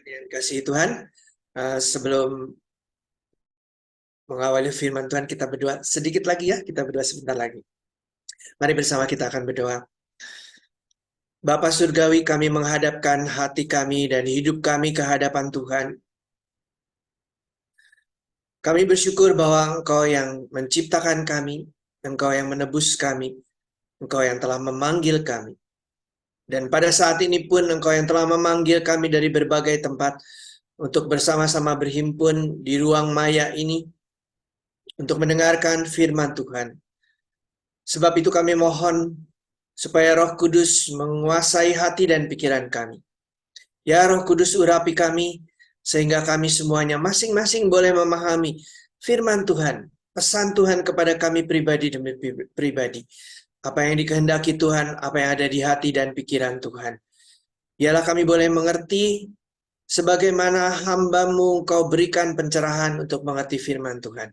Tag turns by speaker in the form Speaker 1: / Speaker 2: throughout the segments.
Speaker 1: Yang dikasihi Tuhan, sebelum mengawali firman Tuhan kita berdoa sedikit lagi ya, kita berdoa sebentar lagi. Mari bersama kita akan berdoa. Bapa Surgawi, kami menghadapkan hati kami dan hidup kami ke hadapan Tuhan. Kami bersyukur bahwa Engkau yang menciptakan kami, Engkau yang menebus kami, Engkau yang telah memanggil kami. Dan pada saat ini pun Engkau yang telah memanggil kami dari berbagai tempat untuk bersama-sama berhimpun di ruang maya ini untuk mendengarkan firman Tuhan. Sebab itu kami mohon supaya Roh Kudus menguasai hati dan pikiran kami. Ya Roh Kudus, urapi kami sehingga kami semuanya masing-masing boleh memahami firman Tuhan, pesan Tuhan kepada kami pribadi demi pribadi. Apa yang dikehendaki Tuhan, apa yang ada di hati dan pikiran Tuhan. Biarlah kami boleh mengerti sebagaimana hamba-Mu Kau berikan pencerahan untuk mengerti firman Tuhan.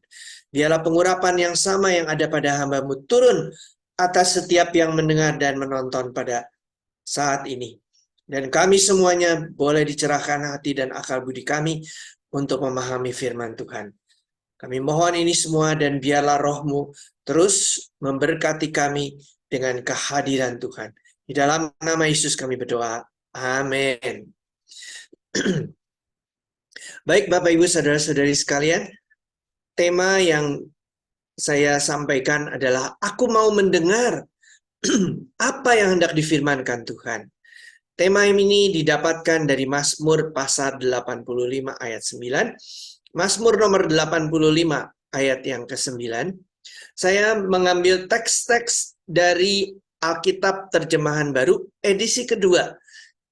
Speaker 1: Biarlah pengurapan yang sama yang ada pada hamba-Mu turun atas setiap yang mendengar dan menonton pada saat ini. Dan kami semuanya boleh dicerahkan hati dan akal budi kami untuk memahami firman Tuhan. Kami mohon ini semua dan biarlah Roh-Mu terus memberkati kami dengan kehadiran Tuhan. Di dalam nama Yesus kami berdoa. Amin. Baik Bapak Ibu Saudara-saudari sekalian, tema yang saya sampaikan adalah aku mau mendengar apa yang hendak difirmankan Tuhan. Tema ini didapatkan dari Mazmur pasal 85 ayat 9. Mazmur nomor 85 ayat yang ke-9. Saya mengambil teks-teks dari Alkitab Terjemahan Baru edisi kedua.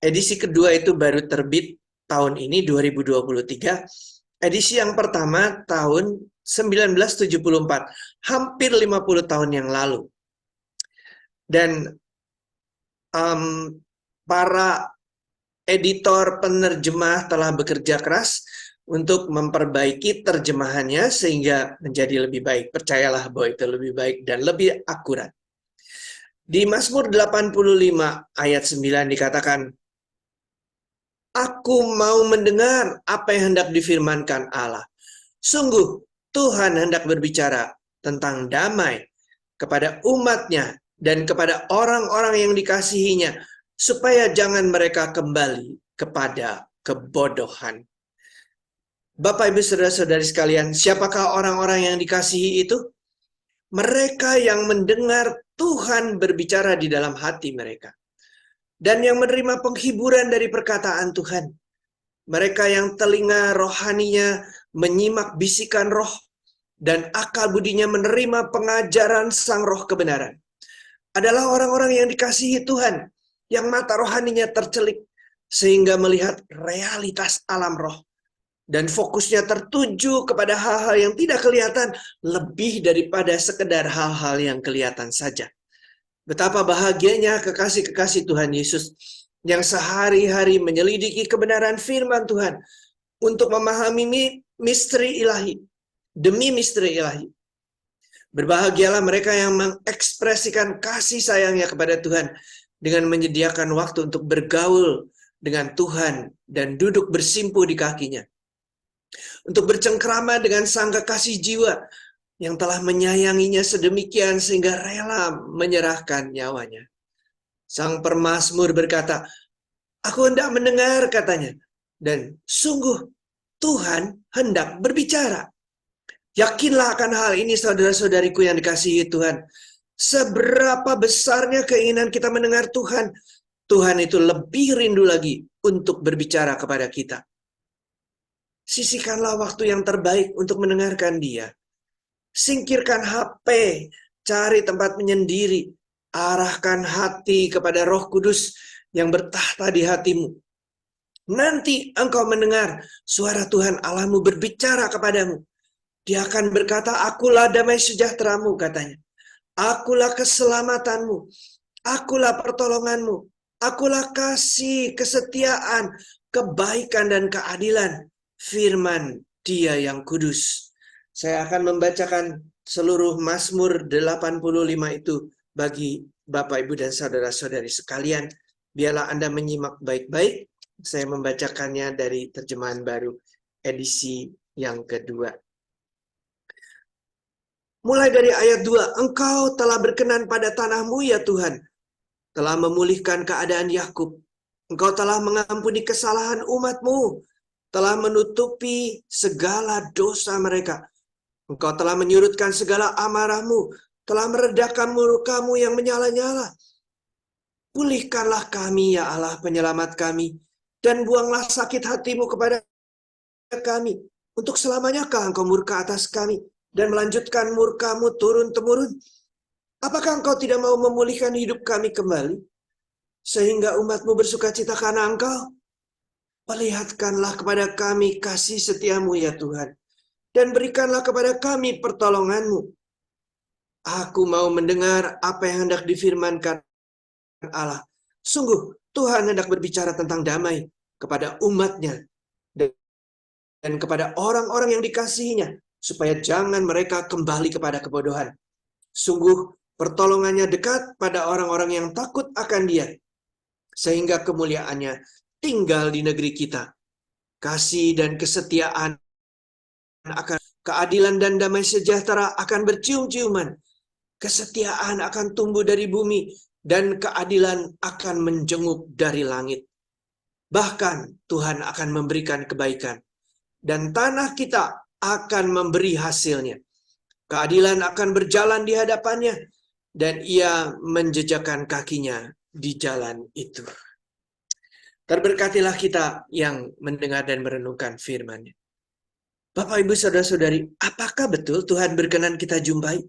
Speaker 1: Edisi kedua itu baru terbit tahun ini 2023. Edisi yang pertama tahun 1974, hampir 50 tahun yang lalu. Dan para editor penerjemah telah bekerja keras untuk memperbaiki terjemahannya sehingga menjadi lebih baik. Percayalah bahwa itu lebih baik dan lebih akurat. Di Mazmur 85 ayat 9 dikatakan, aku mau mendengar apa yang hendak difirmankan Allah. Sungguh Tuhan hendak berbicara tentang damai kepada umatnya dan kepada orang-orang yang dikasihinya, supaya jangan mereka kembali kepada kebodohan. Bapak, Ibu, Saudara-saudari sekalian, siapakah orang-orang yang dikasihi itu? Mereka yang mendengar Tuhan berbicara di dalam hati mereka. Dan yang menerima penghiburan dari perkataan Tuhan. Mereka yang telinga rohaninya menyimak bisikan roh dan akal budinya menerima pengajaran sang roh kebenaran. Adalah orang-orang yang dikasihi Tuhan, yang mata rohaninya tercelik sehingga melihat realitas alam roh dan fokusnya tertuju kepada hal-hal yang tidak kelihatan lebih daripada sekedar hal-hal yang kelihatan saja. Betapa bahagianya kekasih-kekasih Tuhan Yesus yang sehari-hari menyelidiki kebenaran firman Tuhan untuk memahami misteri ilahi demi misteri ilahi. Berbahagialah mereka yang mengekspresikan kasih sayangnya kepada Tuhan dengan menyediakan waktu untuk bergaul dengan Tuhan dan duduk bersimpuh di kakinya. Untuk bercengkrama dengan sang kekasih jiwa yang telah menyayanginya sedemikian sehingga rela menyerahkan nyawanya. Sang pemazmur berkata, aku hendak mendengar, katanya, dan sungguh Tuhan hendak berbicara. Yakinlah akan hal ini, saudara-saudariku yang dikasihi Tuhan. Seberapa besarnya keinginan kita mendengar Tuhan, Tuhan itu lebih rindu lagi untuk berbicara kepada kita. Sisihkanlah waktu yang terbaik untuk mendengarkan Dia. Singkirkan HP, cari tempat menyendiri, arahkan hati kepada Roh Kudus yang bertahta di hatimu. Nanti engkau mendengar suara Tuhan Allahmu berbicara kepadamu. Dia akan berkata, akulah damai sejahteramu, katanya. Akulah keselamatanmu, akulah pertolonganmu, akulah kasih, kesetiaan, kebaikan dan keadilan. Firman Dia yang kudus. Saya akan membacakan seluruh Mazmur 85 itu bagi Bapak, Ibu, dan saudara-saudari sekalian. Biarlah Anda menyimak baik-baik Saya membacakannya dari terjemahan baru edisi yang kedua. Mulai dari ayat 2, Engkau telah berkenan pada tanahmu ya Tuhan, telah memulihkan keadaan Yakub. Engkau telah mengampuni kesalahan umatmu, telah menutupi segala dosa mereka. Engkau telah menyurutkan segala amarahmu, telah meredakan murkamu yang menyala-nyala. Pulihkanlah kami ya Allah penyelamat kami, dan buanglah sakit hatimu kepada kami. Untuk selamanyakah engkau murka atas kami, dan melanjutkan murkamu turun-temurun? Apakah engkau tidak mau memulihkan hidup kami kembali, sehingga umatmu bersuka cita karena engkau? Perlihatkanlah kepada kami kasih setiamu ya Tuhan, dan berikanlah kepada kami pertolonganmu. Aku mau mendengar apa yang hendak difirmankan Allah. Sungguh, Tuhan hendak berbicara tentang damai kepada umatnya dan kepada orang-orang yang dikasihinya, supaya jangan mereka kembali kepada kebodohan. Sungguh, pertolongannya dekat pada orang-orang yang takut akan Dia, sehingga kemuliaannya tinggal di negeri kita. Kasih dan kesetiaan akan, keadilan dan damai sejahtera akan bercium-ciuman. Kesetiaan akan tumbuh dari bumi, dan keadilan akan menjenguk dari langit. Bahkan Tuhan akan memberikan kebaikan, dan tanah kita akan memberi hasilnya. Keadilan akan berjalan di hadapannya, dan Ia menjejakkan kakinya di jalan itu. Terberkatilah kita yang mendengar dan merenungkan firman-Nya. Bapak, Ibu, Saudara-saudari, apakah betul Tuhan berkenan kita jumpai?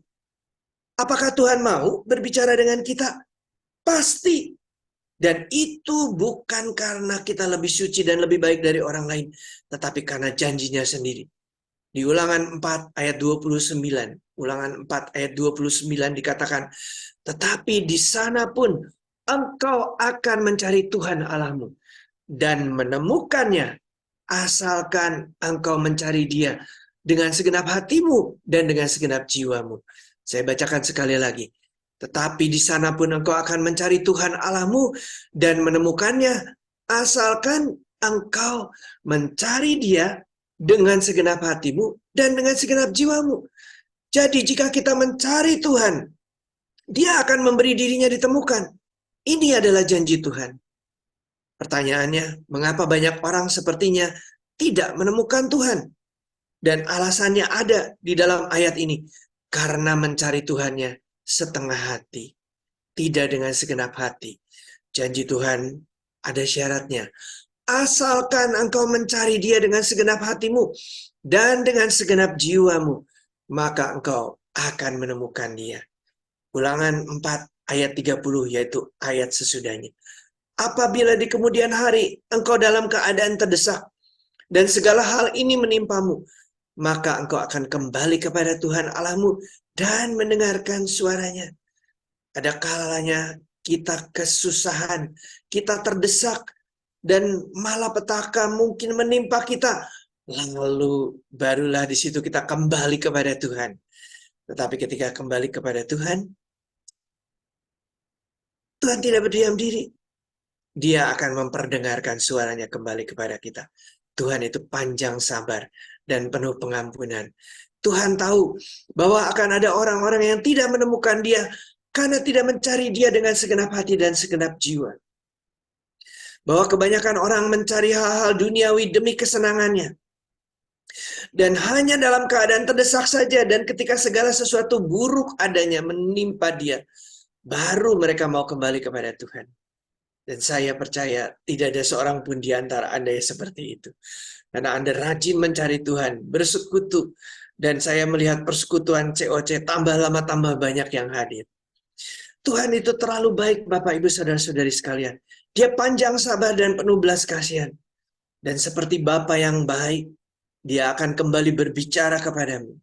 Speaker 1: Apakah Tuhan mau berbicara dengan kita? Pasti. Dan itu bukan karena kita lebih suci dan lebih baik dari orang lain, tetapi karena janjinya sendiri. Di Ulangan 4 ayat 29, Ulangan 4 ayat 29 dikatakan, tetapi di sana pun engkau akan mencari Tuhan Allahmu dan menemukannya, asalkan engkau mencari Dia dengan segenap hatimu dan dengan segenap jiwamu. Saya bacakan sekali lagi. Tetapi di sana pun engkau akan mencari Tuhan Allahmu dan menemukannya, asalkan engkau mencari Dia dengan segenap hatimu dan dengan segenap jiwamu. Jadi jika kita mencari Tuhan, Dia akan memberi dirinya ditemukan. Ini adalah janji Tuhan. Pertanyaannya, mengapa banyak orang sepertinya tidak menemukan Tuhan? Dan alasannya ada di dalam ayat ini. Karena mencari Tuhannya setengah hati, tidak dengan segenap hati. Janji Tuhan ada syaratnya. Asalkan engkau mencari Dia dengan segenap hatimu dan dengan segenap jiwamu, maka engkau akan menemukan Dia. Ulangan 4 ayat 30, yaitu ayat sesudahnya. Apabila di kemudian hari engkau dalam keadaan terdesak dan segala hal ini menimpamu, maka engkau akan kembali kepada Tuhan Allahmu dan mendengarkan suaranya. Ada kalanya kita kesusahan, kita terdesak, dan malapetaka mungkin menimpa kita. Lalu barulah di situ kita kembali kepada Tuhan. Tetapi ketika kembali kepada Tuhan, Tuhan tidak berdiam diri. Dia akan memperdengarkan suaranya kembali kepada kita. Tuhan itu panjang sabar dan penuh pengampunan. Tuhan tahu bahwa akan ada orang-orang yang tidak menemukan Dia karena tidak mencari Dia dengan segenap hati dan segenap jiwa. Bahwa kebanyakan orang mencari hal-hal duniawi demi kesenangannya. Dan hanya dalam keadaan terdesak saja, dan ketika segala sesuatu buruk adanya menimpa dia, baru mereka mau kembali kepada Tuhan. Dan saya percaya tidak ada seorang pun di antara Anda yang seperti itu. Karena Anda rajin mencari Tuhan, bersekutu. Dan saya melihat persekutuan COC tambah lama tambah banyak yang hadir. Tuhan itu terlalu baik, Bapak, Ibu, Saudara-saudari sekalian. Dia panjang sabar dan penuh belas kasihan. Dan seperti Bapa yang baik, Dia akan kembali berbicara kepadamu.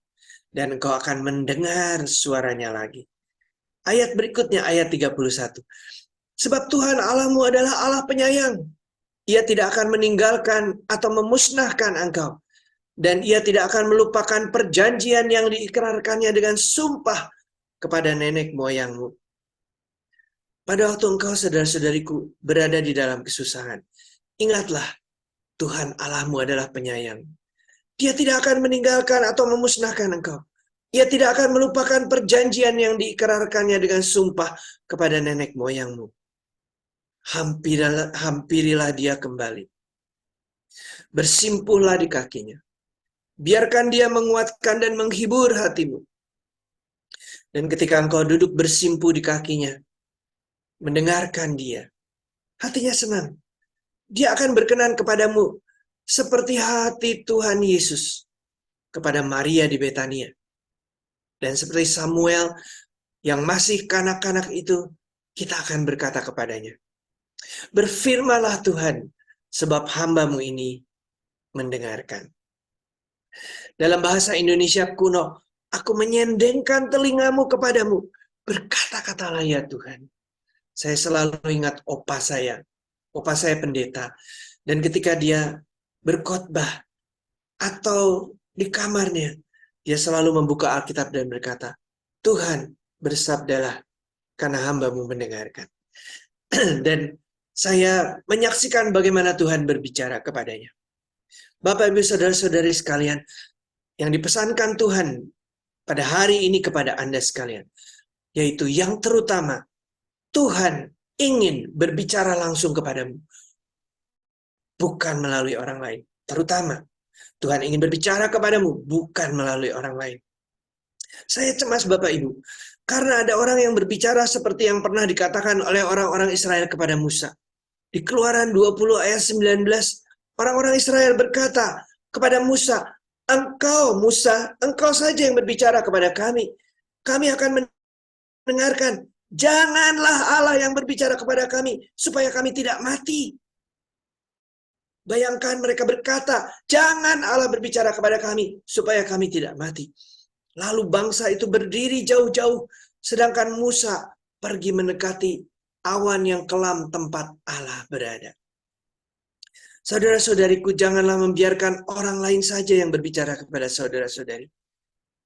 Speaker 1: Dan engkau akan mendengar suaranya lagi. Ayat berikutnya, ayat 31. Sebab Tuhan Allahmu adalah Allah penyayang. Ia tidak akan meninggalkan atau memusnahkan engkau. Dan Ia tidak akan melupakan perjanjian yang diikrarkannya dengan sumpah kepada nenek moyangmu. Pada waktu engkau, saudara-saudariku, berada di dalam kesusahan, Ingatlah, Tuhan Allahmu adalah penyayang. Dia tidak akan meninggalkan atau memusnahkan engkau. Ia tidak akan melupakan perjanjian yang diikrarkannya dengan sumpah kepada nenek moyangmu. Hampirilah dia kembali. Bersimpuhlah di kakinya. Biarkan dia menguatkan dan menghibur hatimu. Dan ketika engkau duduk bersimpuh di kakinya, mendengarkan dia, hatinya senang. Dia akan berkenan kepadamu seperti hati Tuhan Yesus kepada Maria di Betania. Dan seperti Samuel yang masih kanak-kanak itu, kita akan berkata kepadanya, berfirmanlah Tuhan, sebab hamba-Mu ini mendengarkan. Dalam bahasa Indonesia kuno, aku menyendengkan telingamu kepadamu. Berkata-katalah ya Tuhan. Saya selalu ingat opa saya pendeta. Dan ketika dia berkhotbah atau di kamarnya, dia selalu membuka Alkitab dan berkata, Tuhan bersabdalah karena hamba-Mu mendengarkan. Dan saya menyaksikan bagaimana Tuhan berbicara kepadanya. Bapak, Ibu, Saudara-saudari sekalian, yang dipesankan Tuhan pada hari ini kepada Anda sekalian, yaitu yang terutama, Tuhan ingin berbicara langsung kepadamu, bukan melalui orang lain. Terutama, Tuhan ingin berbicara kepadamu, bukan melalui orang lain. Saya cemas Bapak Ibu, karena ada orang yang berbicara seperti yang pernah dikatakan oleh orang-orang Israel kepada Musa. Di Keluaran 20 ayat 19, orang-orang Israel berkata kepada Musa, engkau Musa, engkau saja yang berbicara kepada kami. Kami akan mendengarkan. Janganlah Allah yang berbicara kepada kami, supaya kami tidak mati. Bayangkan mereka berkata, jangan Allah berbicara kepada kami, supaya kami tidak mati. Lalu bangsa itu berdiri jauh-jauh, sedangkan Musa pergi mendekati awan yang kelam tempat Allah berada. Saudara-saudariku, janganlah membiarkan orang lain saja yang berbicara kepada saudara-saudari.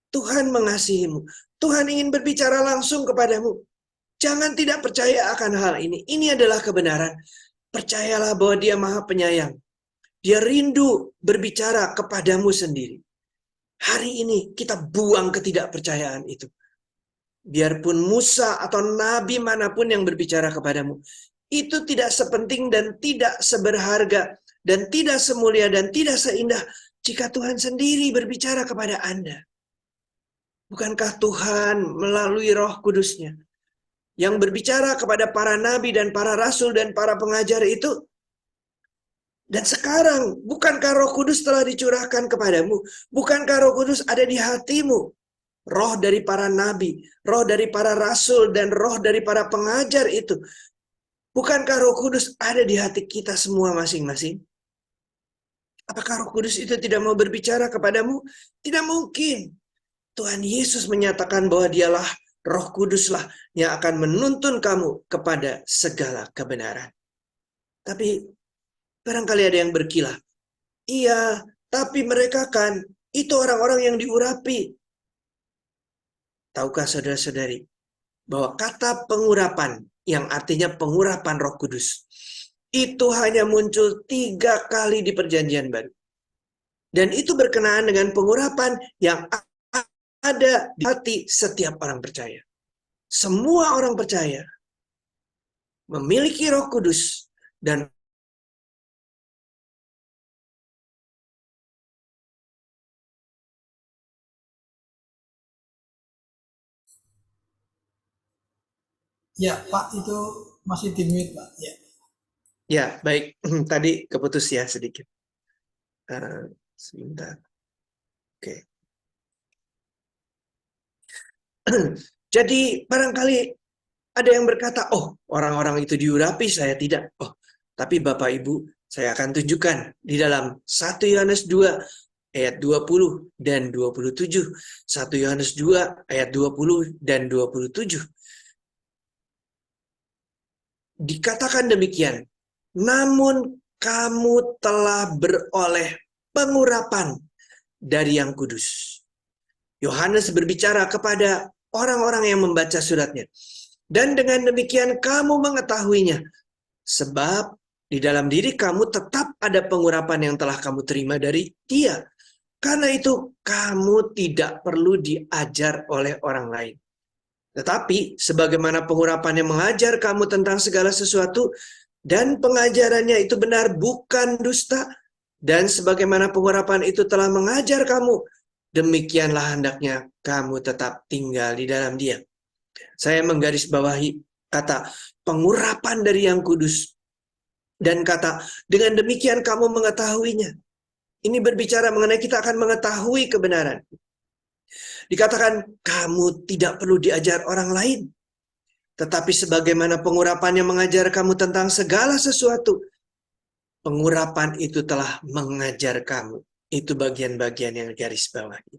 Speaker 1: Tuhan mengasihimu. Tuhan ingin berbicara langsung kepadamu. Jangan tidak percaya akan hal ini. Ini adalah kebenaran. Percayalah bahwa Dia Maha Penyayang. Dia rindu berbicara kepadamu sendiri. Hari ini kita buang ketidakpercayaan itu. Biarpun Musa atau nabi manapun yang berbicara kepadamu, itu tidak sepenting dan tidak seberharga dan tidak semulia dan tidak seindah jika Tuhan sendiri berbicara kepada Anda. Bukankah Tuhan melalui Roh Kudus-Nya yang berbicara kepada para nabi dan para rasul dan para pengajar itu? Dan sekarang, bukankah Roh Kudus telah dicurahkan kepadamu? Bukankah Roh Kudus ada di hatimu? Roh dari para nabi, roh dari para rasul, dan roh dari para pengajar itu. Bukankah Roh Kudus ada di hati kita semua masing-masing? Apakah Roh Kudus itu tidak mau berbicara kepadamu? Tidak mungkin. Tuhan Yesus menyatakan bahwa Dialah Roh Kuduslah yang akan menuntun kamu kepada segala kebenaran. Tapi barangkali ada yang berkilah. Iya, tapi mereka kan itu orang-orang yang diurapi. Tahukah saudara-saudari bahwa kata pengurapan yang artinya pengurapan Roh Kudus itu hanya muncul 3 kali di Perjanjian Baru. Dan itu berkenaan dengan pengurapan yang ada di hati setiap orang percaya. Semua orang percaya memiliki Roh Kudus dan
Speaker 2: Ya, Pak, itu masih di mute, Pak. Ya.
Speaker 1: ya baik. Tadi keputus ya sedikit. Sebentar. Oke. Jadi barangkali ada yang berkata, oh orang-orang itu diurapi, saya tidak. Oh, tapi Bapak Ibu, saya akan tunjukkan di dalam 1 Yohanes 2 ayat 20 dan 27. 1 Yohanes 2 ayat 20 dan 27. Dikatakan demikian, namun kamu telah beroleh pengurapan dari Yang Kudus. Yohanes berbicara kepada orang-orang yang membaca suratnya. Dan dengan demikian kamu mengetahuinya. Sebab Di dalam diri kamu tetap ada pengurapan yang telah kamu terima dari Dia. Karena itu kamu tidak perlu diajar oleh orang lain. Tetapi sebagaimana pengurapannya mengajar kamu tentang segala sesuatu dan pengajarannya itu benar bukan dusta, dan sebagaimana pengurapan itu telah mengajar kamu, demikianlah hendaknya kamu tetap tinggal di dalam Dia. Saya menggarisbawahi kata pengurapan dari Yang Kudus dan kata dengan demikian kamu mengetahuinya. Ini berbicara mengenai kita akan mengetahui kebenaran. Dikatakan kamu tidak perlu diajar orang lain, tetapi sebagaimana pengurapannya mengajar kamu tentang segala sesuatu, pengurapan itu telah mengajar kamu. Itu bagian-bagian yang garis bawahi.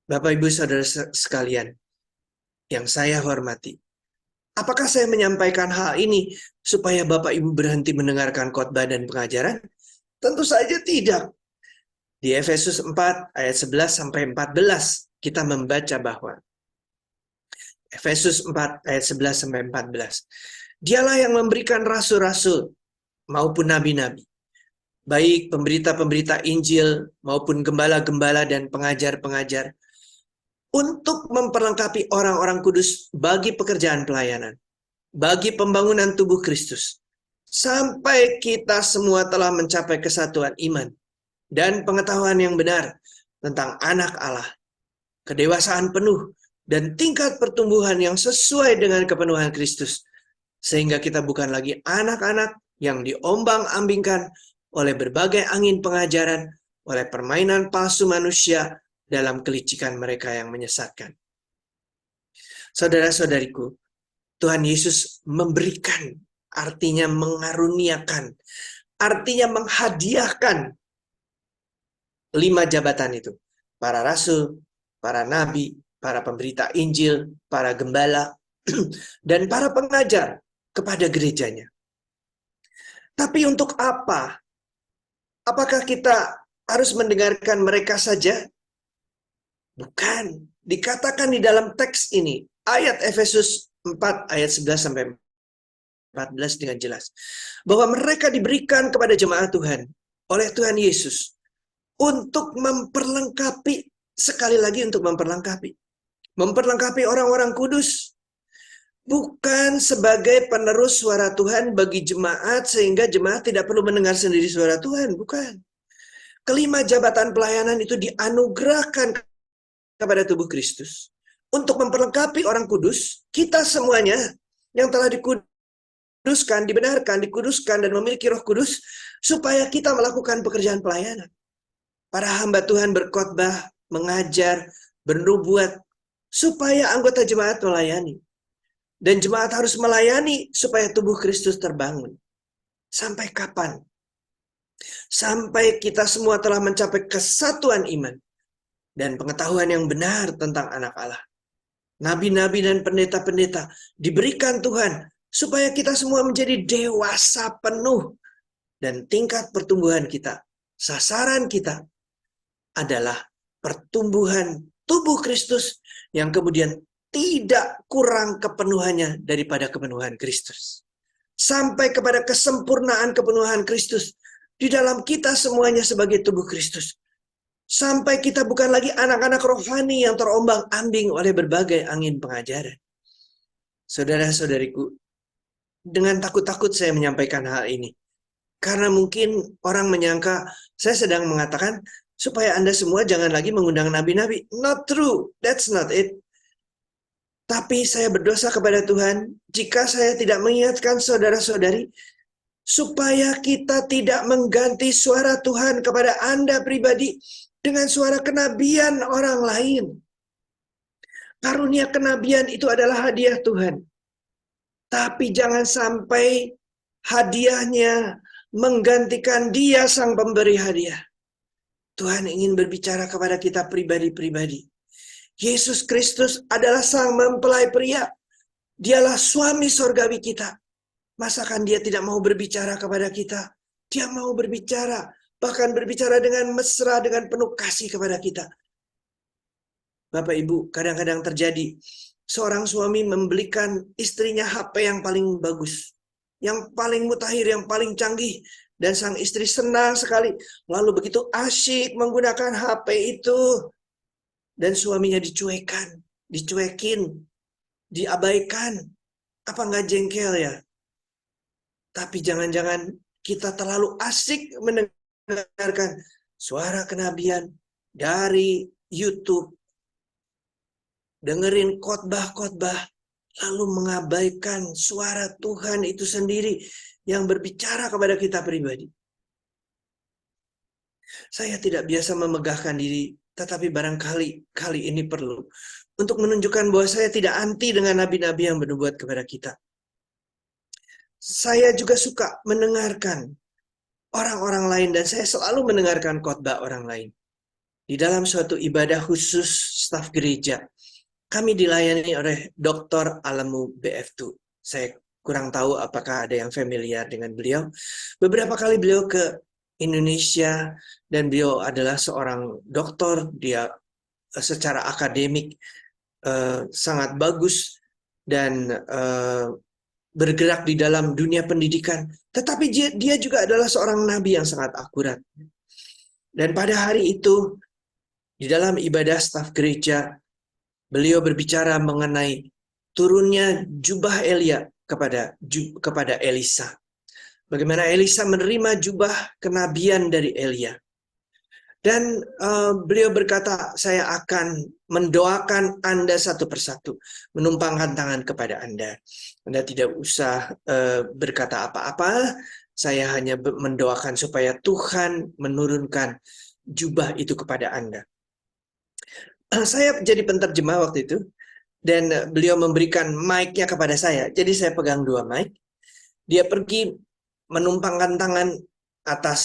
Speaker 1: Bapak Ibu Saudara sekalian yang saya hormati, apakah saya menyampaikan hal ini supaya Bapak Ibu berhenti mendengarkan khotbah dan pengajaran? Tentu saja tidak. Di Efesus 4 ayat 11 sampai 14 kita membaca bahwa Efesus 4 ayat 11 sampai 14. Dialah yang memberikan rasul-rasul maupun nabi-nabi, baik pemberita-pemberita Injil maupun gembala-gembala dan pengajar-pengajar, untuk memperlengkapi orang-orang kudus bagi pekerjaan pelayanan, bagi pembangunan tubuh Kristus, sampai kita semua telah mencapai kesatuan iman dan pengetahuan yang benar tentang anak Allah, kedewasaan penuh, dan tingkat pertumbuhan yang sesuai dengan kepenuhan Kristus, sehingga kita bukan lagi anak-anak yang diombang-ambingkan oleh berbagai angin pengajaran, oleh permainan palsu manusia dalam kelicikan mereka yang menyesatkan. Saudara-saudariku, Tuhan Yesus memberikan, artinya mengaruniakan, artinya menghadiahkan 5 jabatan itu. Para rasul, para nabi, para pemberita Injil, para gembala, dan para pengajar kepada gerejanya. Tapi untuk apa? Apakah kita harus mendengarkan mereka saja? Bukan. Dikatakan di dalam teks ini, ayat Efesus 4 ayat 11 sampai 14 dengan jelas, bahwa mereka diberikan kepada jemaat Tuhan oleh Tuhan Yesus untuk memperlengkapi, sekali lagi untuk memperlengkapi orang-orang kudus, bukan sebagai penerus suara Tuhan bagi jemaat sehingga jemaat tidak perlu mendengar sendiri suara Tuhan, bukan. Kelima jabatan pelayanan itu dianugerahkan kepada tubuh Kristus untuk memperlengkapi orang kudus, kita semuanya yang telah dikuduskan, dibenarkan, dikuduskan, dan memiliki Roh Kudus, supaya kita melakukan pekerjaan pelayanan. Para hamba Tuhan berkhotbah, mengajar, bernubuat, supaya anggota jemaat melayani. Dan jemaat harus melayani supaya tubuh Kristus terbangun. Sampai kapan? Sampai kita semua telah mencapai kesatuan iman dan pengetahuan yang benar tentang anak Allah. Nabi-nabi dan pendeta-pendeta diberikan Tuhan supaya kita semua menjadi dewasa penuh. Dan tingkat pertumbuhan kita, sasaran kita adalah pertumbuhan tubuh Kristus yang kemudian tidak kurang kepenuhannya daripada kepenuhan Kristus. Sampai kepada kesempurnaan kepenuhan Kristus di dalam kita semuanya sebagai tubuh Kristus. Sampai kita bukan lagi anak-anak rohani yang terombang-ambing oleh berbagai angin pengajaran. Saudara-saudariku, dengan takut-takut saya menyampaikan hal ini. Karena mungkin orang menyangka saya sedang mengatakan supaya Anda semua jangan lagi mengundang nabi-nabi. Not true, that's not it. Tapi saya berdosa kepada Tuhan jika saya tidak mengingatkan saudara-saudari supaya kita tidak mengganti suara Tuhan kepada Anda pribadi dengan suara kenabian orang lain. Karunia kenabian itu adalah hadiah Tuhan. Tapi jangan sampai hadiahnya menggantikan Dia sang pemberi hadiah. Tuhan ingin berbicara kepada kita pribadi-pribadi. Yesus Kristus adalah sang mempelai pria. Dialah suami sorgawi kita. Masakan Dia tidak mau berbicara kepada kita? Dia mau berbicara. Bahkan berbicara dengan mesra, dengan penuh kasih kepada kita. Bapak Ibu, kadang-kadang terjadi seorang suami membelikan istrinya HP yang paling bagus, yang paling mutakhir, yang paling canggih. Dan sang istri senang sekali. Lalu begitu asyik menggunakan HP itu. Dan suaminya dicuekin, diabaikan. Apa nggak jengkel ya? Tapi jangan-jangan kita terlalu asik mendengarkan suara kenabian dari YouTube. Dengerin khotbah-khotbah, lalu mengabaikan suara Tuhan itu sendiri yang berbicara kepada kita pribadi. Saya tidak biasa memegahkan diri, tetapi barangkali kali ini perlu untuk menunjukkan bahwa saya tidak anti dengan nabi-nabi yang bernubuat kepada kita. Saya juga suka mendengarkan orang-orang lain dan saya selalu mendengarkan khotbah orang lain. Di dalam suatu ibadah khusus staf gereja, kami dilayani oleh Dr. Alamu BF2. Saya kurang tahu apakah ada yang familiar dengan beliau. Beberapa kali beliau ke Indonesia dan beliau adalah seorang doktor. Dia secara akademik sangat bagus dan bergerak di dalam dunia pendidikan. Tetapi dia juga adalah seorang nabi yang sangat akurat. Dan pada hari itu, di dalam ibadah staf gereja, beliau berbicara mengenai turunnya jubah Elia kepada Elisa. Bagaimana Elisa menerima jubah kenabian dari Elia. Dan beliau berkata, saya akan mendoakan Anda satu persatu, menumpangkan tangan kepada Anda. Anda tidak usah berkata apa-apa, saya hanya mendoakan supaya Tuhan menurunkan jubah itu kepada Anda. Saya jadi penterjemah waktu itu, dan beliau memberikan mic-nya kepada saya. Jadi saya pegang 2 mic. Dia pergi menumpangkan tangan atas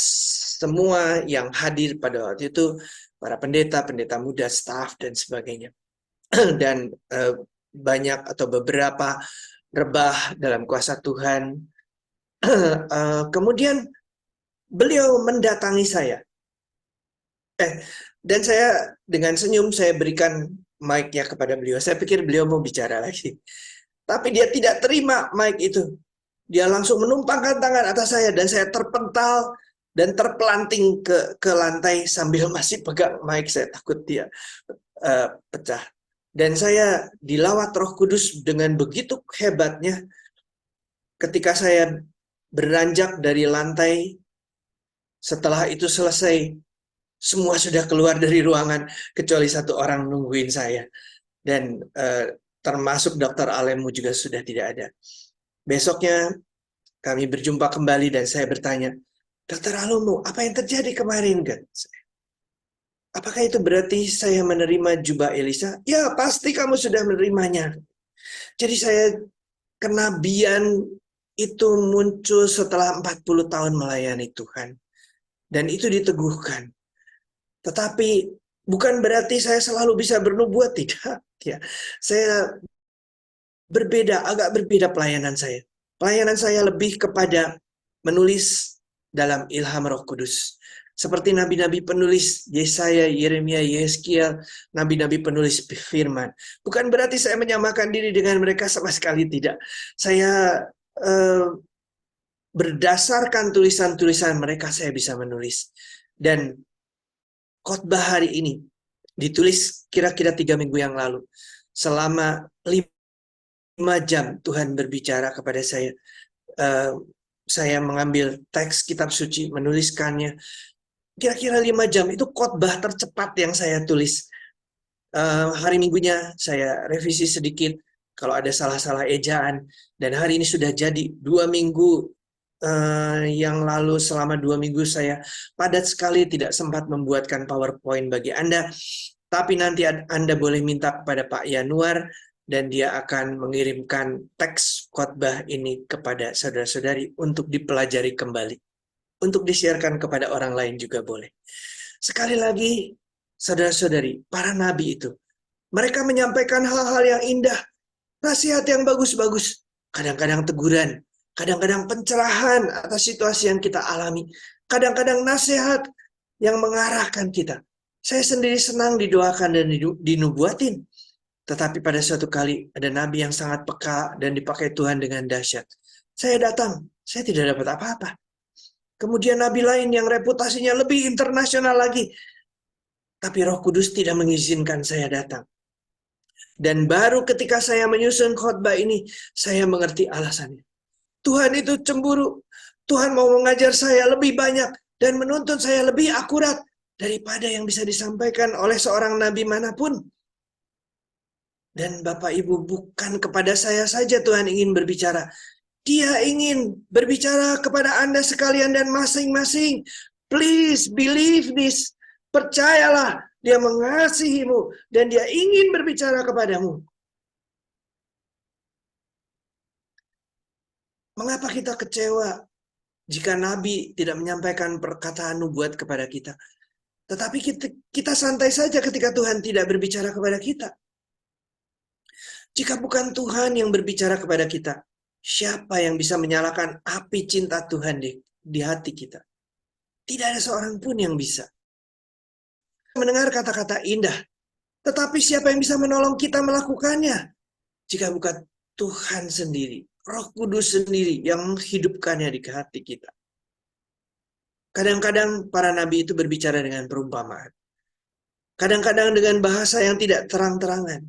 Speaker 1: semua yang hadir pada waktu itu, para pendeta, pendeta muda, staf, dan sebagainya. Dan banyak atau beberapa rebah dalam kuasa Tuhan. Kemudian beliau mendatangi saya. Dan saya dengan senyum saya berikan mic-nya kepada beliau. Saya pikir beliau mau bicara lagi. Tapi dia tidak terima mic itu. Dia langsung menumpangkan tangan atas saya dan saya terpental dan terpelanting ke lantai sambil masih pegang mic. Saya takut dia pecah. Dan saya dilawat Roh Kudus dengan begitu hebatnya ketika saya beranjak dari lantai. Setelah itu selesai, semua sudah keluar dari ruangan kecuali 1 orang nungguin saya. Dan termasuk Dr. Alemu juga sudah tidak ada. Besoknya kami berjumpa kembali dan saya bertanya, Dr. Alemu, apa yang terjadi kemarin kan? Apakah itu berarti saya menerima jubah Elisa? Ya, pasti kamu sudah menerimanya. Jadi saya kenabian itu muncul setelah 40 tahun melayani Tuhan. Dan itu diteguhkan. Tetapi bukan berarti saya selalu bisa bernubuat, tidak. Ya, saya agak berbeda pelayanan saya. Pelayanan saya lebih kepada menulis dalam ilham Roh Kudus. Seperti nabi-nabi penulis Yesaya, Yeremia, Yeskiel, nabi-nabi penulis firman. Bukan berarti saya menyamakan diri dengan mereka, sama sekali tidak. Saya berdasarkan tulisan-tulisan mereka saya bisa menulis. Dan khotbah hari ini ditulis kira-kira 3 minggu yang lalu. Selama 5 jam Tuhan berbicara kepada saya. Saya mengambil teks kitab suci, menuliskannya. Kira-kira 5 jam itu khotbah tercepat yang saya tulis. Hari Minggunya saya revisi sedikit kalau ada salah-salah ejaan. Dan hari ini sudah jadi 2 minggu yang lalu. Selama 2 minggu saya padat sekali, tidak sempat membuatkan PowerPoint bagi Anda. Tapi nanti Anda boleh minta kepada Pak Yanuar dan dia akan mengirimkan teks khotbah ini kepada saudara-saudari untuk dipelajari kembali. Untuk disiarkan kepada orang lain juga boleh. Sekali lagi, saudara-saudari, para nabi itu, mereka menyampaikan hal-hal yang indah, nasihat yang bagus-bagus, kadang-kadang teguran, kadang-kadang pencerahan atas situasi yang kita alami, kadang-kadang nasihat yang mengarahkan kita. Saya sendiri senang didoakan dan dinubuatin. Tetapi pada suatu kali ada nabi yang sangat peka dan dipakai Tuhan dengan dahsyat. Saya datang, saya tidak dapat apa-apa. Kemudian nabi lain yang reputasinya lebih internasional lagi. Tapi Roh Kudus tidak mengizinkan saya datang. Dan baru ketika saya menyusun khotbah ini, saya mengerti alasannya. Tuhan itu cemburu. Tuhan mau mengajar saya lebih banyak dan menuntut saya lebih akurat daripada yang bisa disampaikan oleh seorang nabi manapun. Dan Bapak Ibu, bukan kepada saya saja Tuhan ingin berbicara. Dia ingin berbicara kepada Anda sekalian dan masing-masing. Please believe this. Percayalah, dia mengasihimu dan dia ingin berbicara kepadamu. Mengapa kita kecewa jika Nabi tidak menyampaikan perkataan nubuat kepada kita? Tetapi kita santai saja ketika Tuhan tidak berbicara kepada kita. Jika bukan Tuhan yang berbicara kepada kita, siapa yang bisa menyalakan api cinta Tuhan di hati kita? Tidak ada seorang pun yang bisa. Mendengar kata-kata indah, tetapi siapa yang bisa menolong kita melakukannya? Jika bukan Tuhan sendiri, Roh Kudus sendiri yang menghidupkannya di hati kita. Kadang-kadang para nabi itu berbicara dengan perumpamaan. Kadang-kadang dengan bahasa yang tidak terang-terangan.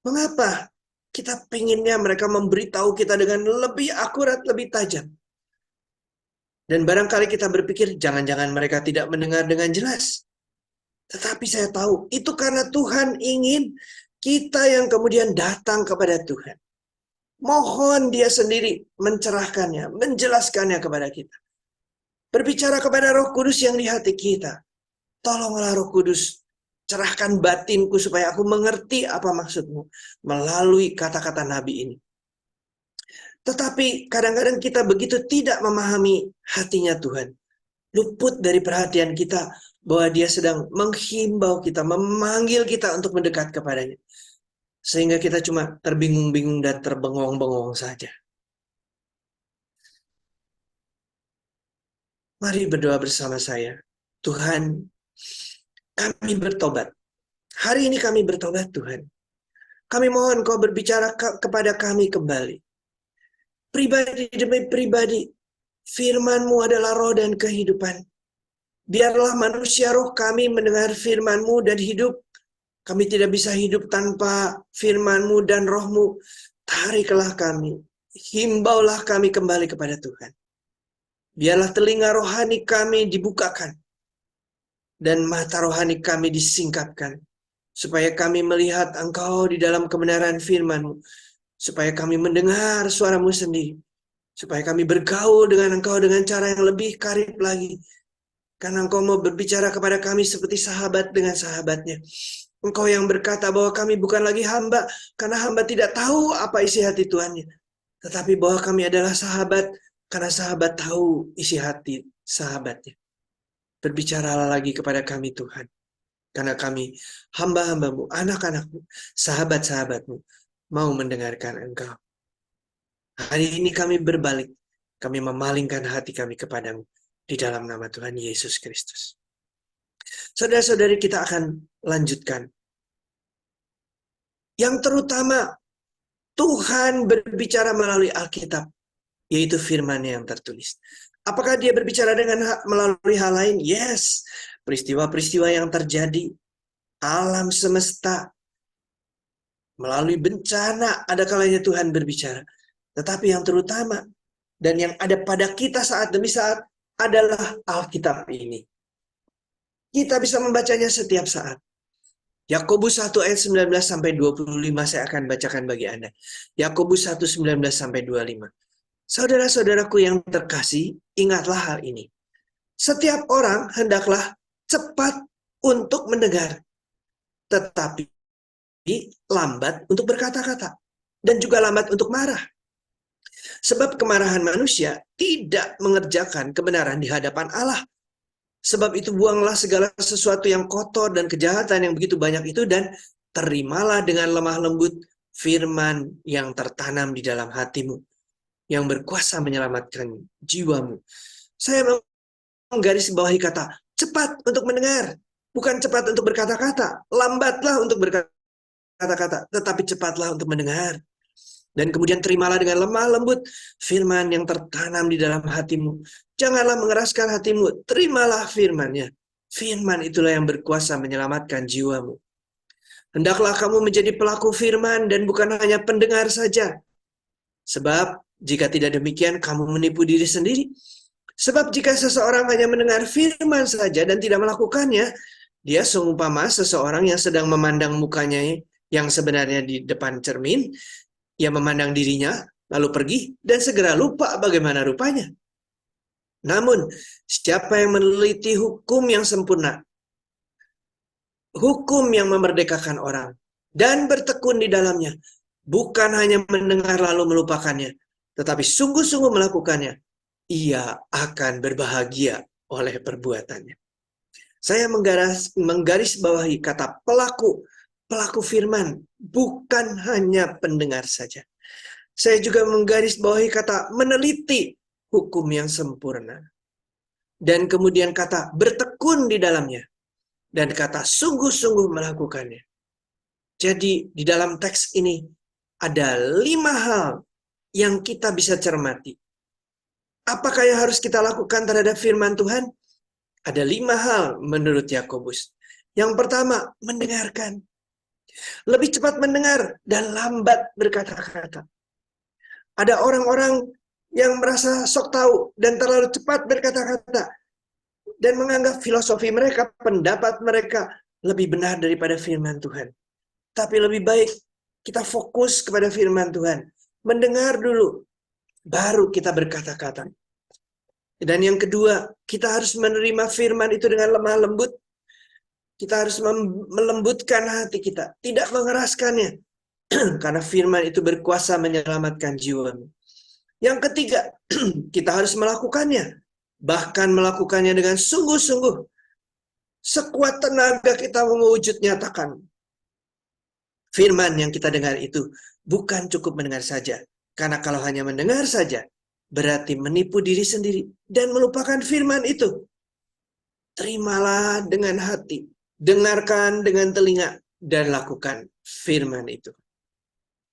Speaker 1: Mengapa? Kita pengennya mereka memberitahu kita dengan lebih akurat, lebih tajam. Dan barangkali kita berpikir, jangan-jangan mereka tidak mendengar dengan jelas. Tetapi saya tahu, itu karena Tuhan ingin kita yang kemudian datang kepada Tuhan. Mohon dia sendiri mencerahkannya, menjelaskannya kepada kita. Berbicara kepada Roh Kudus yang di hati kita. Tolonglah Roh Kudus, cerahkan batinku supaya aku mengerti apa maksudmu melalui kata-kata Nabi ini. Tetapi kadang-kadang kita begitu tidak memahami hatinya Tuhan. Luput dari perhatian kita bahwa dia sedang menghimbau kita, memanggil kita untuk mendekat kepadanya. Sehingga kita cuma terbingung-bingung dan terbengong-bengong saja. Mari berdoa bersama saya. Tuhan, kami bertobat. Hari ini kami bertobat, Tuhan. Kami mohon Kau berbicara kepada kami kembali. Pribadi demi pribadi, firman-Mu adalah roh dan kehidupan. Biarlah manusia roh kami mendengar firman-Mu dan hidup. Kami tidak bisa hidup tanpa firman-Mu dan roh-Mu. Tariklah kami, himbaulah kami kembali kepada Tuhan. Biarlah telinga rohani kami dibukakan dan mata rohani kami disingkapkan, supaya kami melihat Engkau di dalam kebenaran firman-Mu, supaya kami mendengar suara-Mu sendiri, supaya kami bergaul dengan Engkau dengan cara yang lebih karib lagi, karena Engkau mau berbicara kepada kami seperti sahabat dengan sahabatnya. Engkau yang berkata bahwa kami bukan lagi hamba, karena hamba tidak tahu apa isi hati tuannya, tetapi bahwa kami adalah sahabat, karena sahabat tahu isi hati sahabatnya. Berbicaralah lagi kepada kami Tuhan, karena kami hamba-hambamu, anak-anakmu, sahabat-sahabatmu, mau mendengarkan Engkau. Hari ini kami berbalik, kami memalingkan hati kami kepadamu, di dalam nama Tuhan Yesus Kristus. Saudara-saudari, kita akan lanjutkan. Yang terutama, Tuhan berbicara melalui Alkitab, yaitu firman-Nya yang tertulis. Apakah dia berbicara melalui hal lain? Yes. Peristiwa-peristiwa yang terjadi, alam semesta, melalui bencana, ada kalanya Tuhan berbicara. Tetapi yang terutama, dan yang ada pada kita saat demi saat, adalah Alkitab ini. Kita bisa membacanya setiap saat. Yakobus 1 ayat 19-25 saya akan bacakan bagi Anda. Yakobus 1, 19-25. Saudara-saudaraku yang terkasih, ingatlah hal ini. Setiap orang hendaklah cepat untuk mendengar, tetapi lambat untuk berkata-kata, dan juga lambat untuk marah. Sebab kemarahan manusia tidak mengerjakan kebenaran di hadapan Allah. Sebab itu buanglah segala sesuatu yang kotor dan kejahatan yang begitu banyak itu, dan terimalah dengan lemah lembut firman yang tertanam di dalam hatimu, yang berkuasa menyelamatkan jiwamu. Saya menggarisbawahi kata cepat untuk mendengar, bukan cepat untuk berkata-kata. Lambatlah untuk berkata-kata, tetapi cepatlah untuk mendengar. Dan kemudian terimalah dengan lemah lembut firman yang tertanam di dalam hatimu. Janganlah mengeraskan hatimu, terimalah firman-Nya. Firman itulah yang berkuasa menyelamatkan jiwamu. Hendaklah kamu menjadi pelaku firman dan bukan hanya pendengar saja. Sebab jika tidak demikian, kamu menipu diri sendiri. Sebab jika seseorang hanya mendengar firman saja dan tidak melakukannya, dia seumpama seseorang yang sedang memandang mukanya yang sebenarnya di depan cermin. Ia memandang dirinya, lalu pergi, dan segera lupa bagaimana rupanya. Namun, siapa yang meneliti hukum yang sempurna, hukum yang memerdekakan orang, dan bertekun di dalamnya, bukan hanya mendengar lalu melupakannya, tetapi sungguh-sungguh melakukannya, ia akan berbahagia oleh perbuatannya. Saya menggarisbawahi kata pelaku firman, bukan hanya pendengar saja. Saya juga menggarisbawahi kata meneliti hukum yang sempurna. Dan kemudian kata bertekun di dalamnya. Dan kata sungguh-sungguh melakukannya. Jadi di dalam teks ini ada 5 hal yang kita bisa cermati. Apakah yang harus kita lakukan terhadap firman Tuhan? Ada 5 hal menurut Yakobus. Yang pertama, mendengarkan. Lebih cepat mendengar dan lambat berkata-kata. Ada orang-orang yang merasa sok tahu dan terlalu cepat berkata-kata dan menganggap filosofi mereka, pendapat mereka lebih benar daripada firman Tuhan. Tapi lebih baik kita fokus kepada firman Tuhan. Mendengar dulu, baru kita berkata-kata. Dan yang kedua, kita harus menerima firman itu dengan lemah lembut. Kita harus melembutkan hati kita, tidak mengeraskannya. Karena firman itu berkuasa menyelamatkan jiwamu. Yang ketiga, kita harus melakukannya. Bahkan melakukannya dengan sungguh-sungguh. Sekuat tenaga kita mewujud nyatakan. Firman yang kita dengar itu bukan cukup mendengar saja. Karena kalau hanya mendengar saja, berarti menipu diri sendiri dan melupakan firman itu. Terimalah dengan hati, dengarkan dengan telinga, dan lakukan firman itu.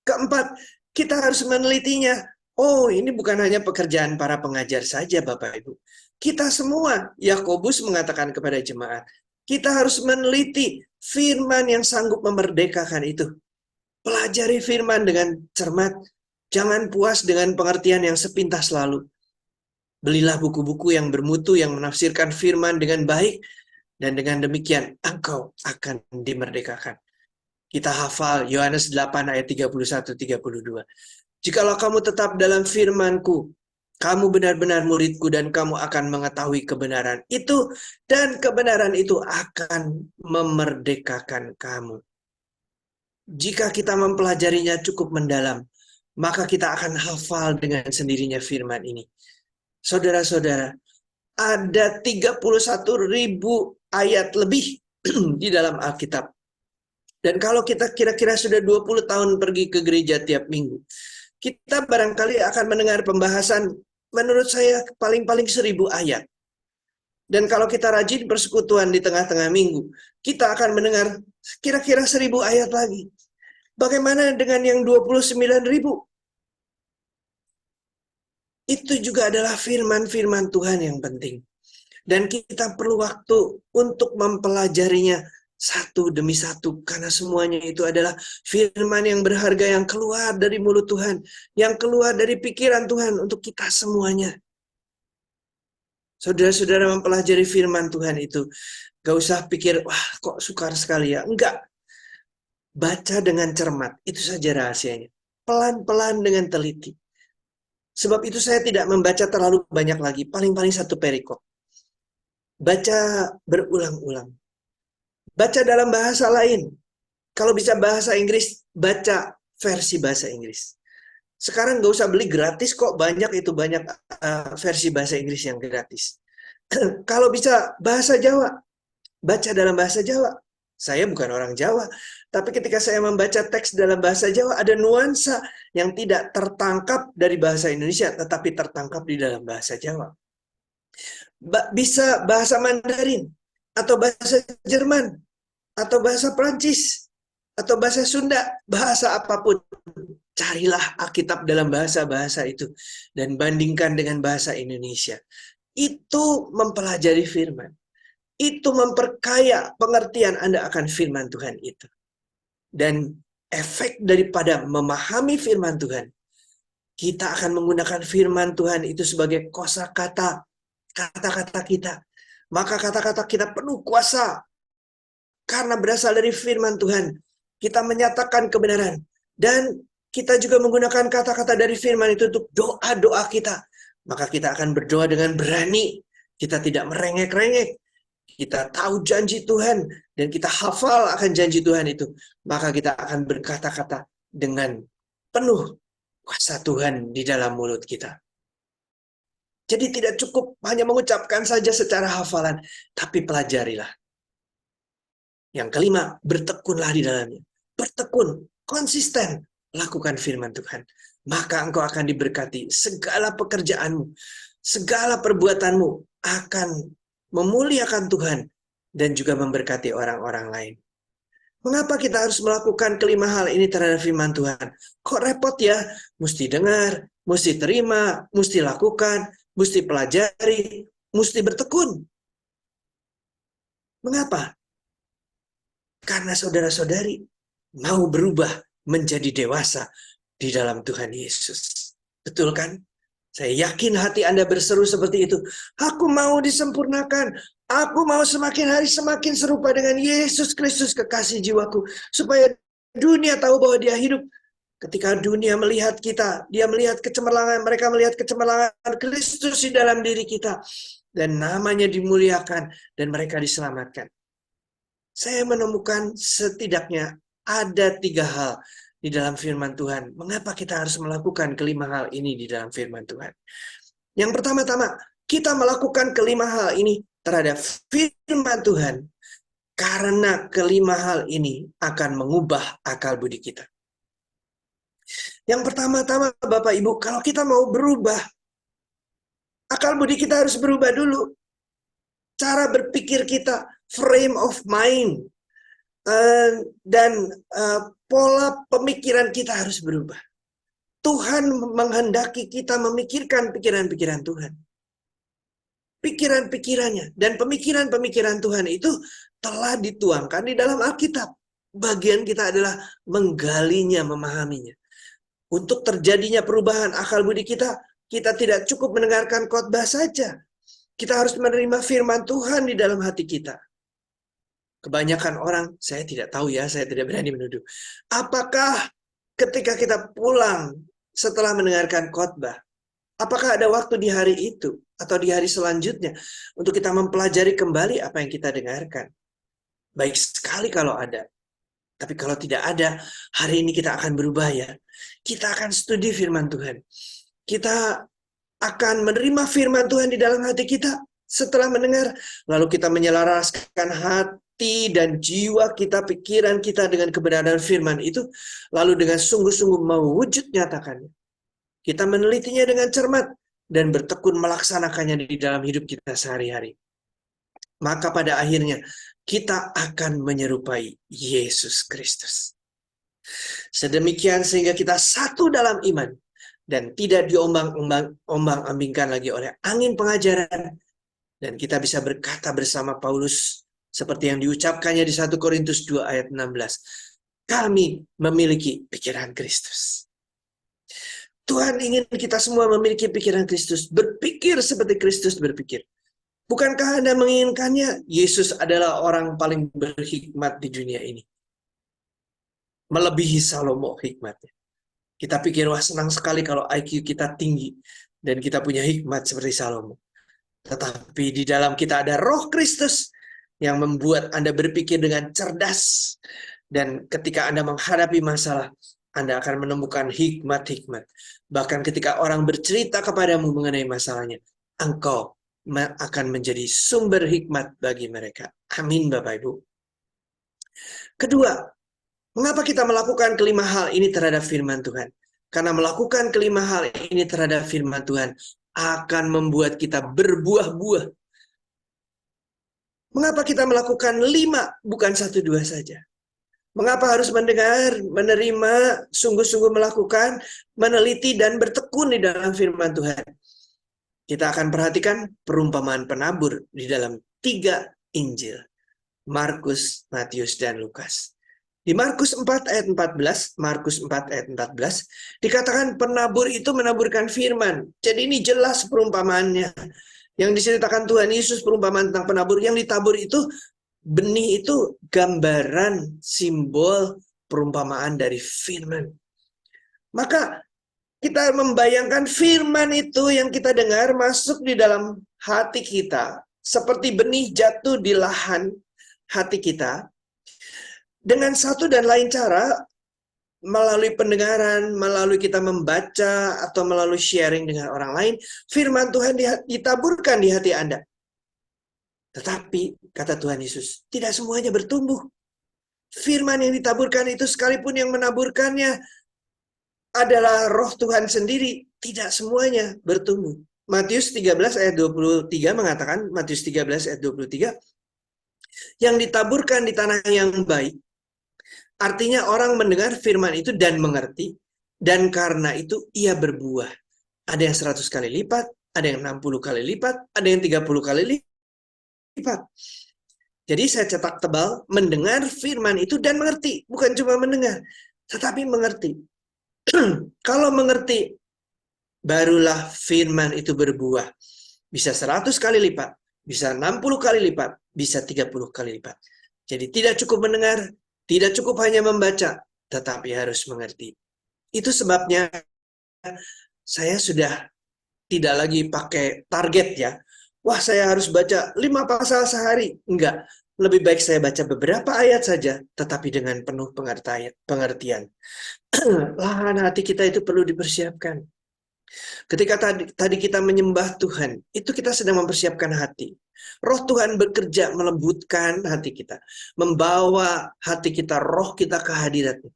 Speaker 1: Keempat, kita harus menelitinya. Oh, ini bukan hanya pekerjaan para pengajar saja, Bapak Ibu. Kita semua, Yakobus mengatakan kepada jemaat, kita harus meneliti firman yang sanggup memerdekakan itu. Pelajari firman dengan cermat. Jangan puas dengan pengertian yang sepintas lalu. Belilah buku-buku yang bermutu yang menafsirkan firman dengan baik, dan dengan demikian engkau akan dimerdekakan. Kita hafal Yohanes 8 ayat 31-32. Jikalau kamu tetap dalam firman-Ku, kamu benar-benar murid-Ku dan kamu akan mengetahui kebenaran itu, dan kebenaran itu akan memerdekakan kamu. Jika kita mempelajarinya cukup mendalam, maka kita akan hafal dengan sendirinya firman ini. Saudara-saudara, ada 31.000 ayat lebih di dalam Alkitab. Dan kalau kita kira-kira sudah 20 tahun pergi ke gereja tiap minggu, kita barangkali akan mendengar pembahasan, menurut saya paling-paling 1.000 ayat. Dan kalau kita rajin persekutuan di tengah-tengah minggu, kita akan mendengar kira-kira 1.000 ayat lagi. Bagaimana dengan yang 29.000? Itu juga adalah firman-firman Tuhan yang penting. Dan kita perlu waktu untuk mempelajarinya satu demi satu. Karena semuanya itu adalah firman yang berharga yang keluar dari mulut Tuhan. Yang keluar dari pikiran Tuhan untuk kita semuanya. Saudara-saudara mempelajari firman Tuhan itu. Gak usah pikir, wah kok sukar sekali ya. Enggak. Baca dengan cermat. Itu saja rahasianya. Pelan-pelan dengan teliti. Sebab itu saya tidak membaca terlalu banyak lagi. Paling-paling satu perikop. Baca berulang-ulang. Baca dalam bahasa lain. Kalau bisa bahasa Inggris, baca versi bahasa Inggris. Sekarang nggak usah beli gratis kok. Banyak versi bahasa Inggris yang gratis. Kalau bisa bahasa Jawa, baca dalam bahasa Jawa. Saya bukan orang Jawa, tapi ketika saya membaca teks dalam bahasa Jawa, ada nuansa yang tidak tertangkap dari bahasa Indonesia, tetapi tertangkap di dalam bahasa Jawa. Bisa bahasa Mandarin, atau bahasa Jerman, atau bahasa Prancis, atau bahasa Sunda, bahasa apapun. Carilah Alkitab dalam bahasa-bahasa itu dan bandingkan dengan bahasa Indonesia. Itu mempelajari firman. Itu memperkaya pengertian Anda akan firman Tuhan itu. Dan efek daripada memahami firman Tuhan, kita akan menggunakan firman Tuhan itu sebagai kosakata, kata-kata kita. Maka kata-kata kita penuh kuasa karena berasal dari firman Tuhan. Kita menyatakan kebenaran. Dan kita juga menggunakan kata-kata dari firman itu untuk doa-doa kita. Maka kita akan berdoa dengan berani. Kita tidak merengek-rengek. Kita tahu janji Tuhan. Dan kita hafal akan janji Tuhan itu. Maka kita akan berkata-kata dengan penuh kuasa Tuhan di dalam mulut kita. Jadi tidak cukup hanya mengucapkan saja secara hafalan, tapi pelajarilah. Yang kelima, bertekunlah di dalamnya. Bertekun, konsisten, lakukan firman Tuhan. Maka engkau akan diberkati. Segala pekerjaanmu, segala perbuatanmu akan memuliakan Tuhan dan juga memberkati orang-orang lain. Mengapa kita harus melakukan kelima hal ini terhadap firman Tuhan? Kok repot ya? Mesti dengar, mesti terima, mesti lakukan, mesti pelajari, mesti bertekun. Mengapa? Karena saudara-saudari mau berubah menjadi dewasa di dalam Tuhan Yesus. Betul kan? Saya yakin hati Anda berseru seperti itu. Aku mau disempurnakan. Aku mau semakin hari semakin serupa dengan Yesus Kristus kekasih jiwaku. Supaya dunia tahu bahwa dia hidup. Ketika dunia melihat kita, dia melihat kecemerlangan, mereka melihat kecemerlangan Kristus di dalam diri kita. Dan namanya dimuliakan dan mereka diselamatkan. Saya menemukan setidaknya ada 3 hal di dalam firman Tuhan. Mengapa kita harus melakukan kelima hal ini di dalam firman Tuhan? Yang pertama-tama, kita melakukan kelima hal ini terhadap firman Tuhan karena kelima hal ini akan mengubah akal budi kita. Yang pertama-tama, Bapak Ibu, kalau kita mau berubah, akal budi kita harus berubah dulu. Cara berpikir kita, frame of mind, dan pola pemikiran kita harus berubah. Tuhan menghendaki kita memikirkan pikiran-pikiran Tuhan. Pikiran-pikirannya dan pemikiran-pemikiran Tuhan itu telah dituangkan di dalam Alkitab. Bagian kita adalah menggalinya, memahaminya. Untuk terjadinya perubahan akal budi kita, kita tidak cukup mendengarkan khotbah saja. Kita harus menerima firman Tuhan di dalam hati kita. Kebanyakan orang, saya tidak tahu ya, saya tidak berani menuduh. Apakah ketika kita pulang setelah mendengarkan khotbah, apakah ada waktu di hari itu atau di hari selanjutnya untuk kita mempelajari kembali apa yang kita dengarkan? Baik sekali kalau ada. Tapi kalau tidak ada, hari ini kita akan berubah ya. Kita akan studi firman Tuhan. Kita akan menerima firman Tuhan di dalam hati kita setelah mendengar. Lalu kita menyelaraskan hati dan jiwa kita, pikiran kita dengan kebenaran firman itu. Lalu dengan sungguh-sungguh mewujud nyatakannya. Kita menelitinya dengan cermat dan bertekun melaksanakannya di dalam hidup kita sehari-hari. Maka pada akhirnya kita akan menyerupai Yesus Kristus. Sedemikian sehingga kita satu dalam iman dan tidak diombang-ambingkan lagi oleh angin pengajaran. Dan kita bisa berkata bersama Paulus seperti yang diucapkannya di 1 Korintus 2 ayat 16. Kami memiliki pikiran Kristus. Tuhan ingin kita semua memiliki pikiran Kristus. Berpikir seperti Kristus berpikir. Bukankah Anda menginginkannya? Yesus adalah orang paling berhikmat di dunia ini. Melebihi Salomo hikmatnya. Kita pikir, wah senang sekali kalau IQ kita tinggi. Dan kita punya hikmat seperti Salomo. Tetapi di dalam kita ada Roh Kristus yang membuat Anda berpikir dengan cerdas. Dan ketika Anda menghadapi masalah, Anda akan menemukan hikmat-hikmat. Bahkan ketika orang bercerita kepadamu mengenai masalahnya, engkau akan menjadi sumber hikmat bagi mereka. Amin, Bapak Ibu. Kedua, mengapa kita melakukan kelima hal ini terhadap firman Tuhan? Karena melakukan kelima hal ini terhadap firman Tuhan akan membuat kita berbuah-buah. Mengapa kita melakukan 5, bukan 1, 2 saja? Mengapa harus mendengar, menerima, sungguh-sungguh melakukan, meneliti, dan bertekun di dalam firman Tuhan? Kita akan perhatikan perumpamaan penabur di dalam 3 Injil. Markus, Matius, dan Lukas. Di Markus 4 ayat 14, Markus 4 ayat 14, dikatakan penabur itu menaburkan firman. Jadi ini jelas perumpamaannya. Yang diceritakan Tuhan Yesus perumpamaan tentang penabur, yang ditabur itu, benih itu gambaran, simbol, perumpamaan dari firman. Maka kita membayangkan firman itu yang kita dengar masuk di dalam hati kita, seperti benih jatuh di lahan hati kita, dengan satu dan lain cara, melalui pendengaran, melalui kita membaca, atau melalui sharing dengan orang lain, firman Tuhan ditaburkan di hati Anda. Tetapi, kata Tuhan Yesus, tidak semuanya bertumbuh. Firman yang ditaburkan itu, sekalipun yang menaburkannya adalah roh Tuhan sendiri, tidak semuanya bertumbuh. Matius 13 ayat 23 mengatakan, Matius 13 ayat 23, yang ditaburkan di tanah yang baik, artinya orang mendengar firman itu dan mengerti, dan karena itu ia berbuah. Ada yang 100 kali lipat, ada yang 60 kali lipat, ada yang 30 kali lipat. Jadi saya cetak tebal, mendengar firman itu dan mengerti. Bukan cuma mendengar, tetapi mengerti. Kalau mengerti, barulah firman itu berbuah. Bisa 100 kali lipat, bisa 60 kali lipat, bisa 30 kali lipat. Jadi tidak cukup mendengar, tidak cukup hanya membaca, tetapi harus mengerti. Itu sebabnya saya sudah tidak lagi pakai target ya. Wah, saya harus baca 5 pasal sehari. Enggak. Lebih baik saya baca beberapa ayat saja, tetapi dengan penuh pengertian. Lahan hati kita itu perlu dipersiapkan. Ketika tadi kita menyembah Tuhan, itu kita sedang mempersiapkan hati. Roh Tuhan bekerja melembutkan hati kita, membawa hati kita, roh kita ke hadirat-Nya.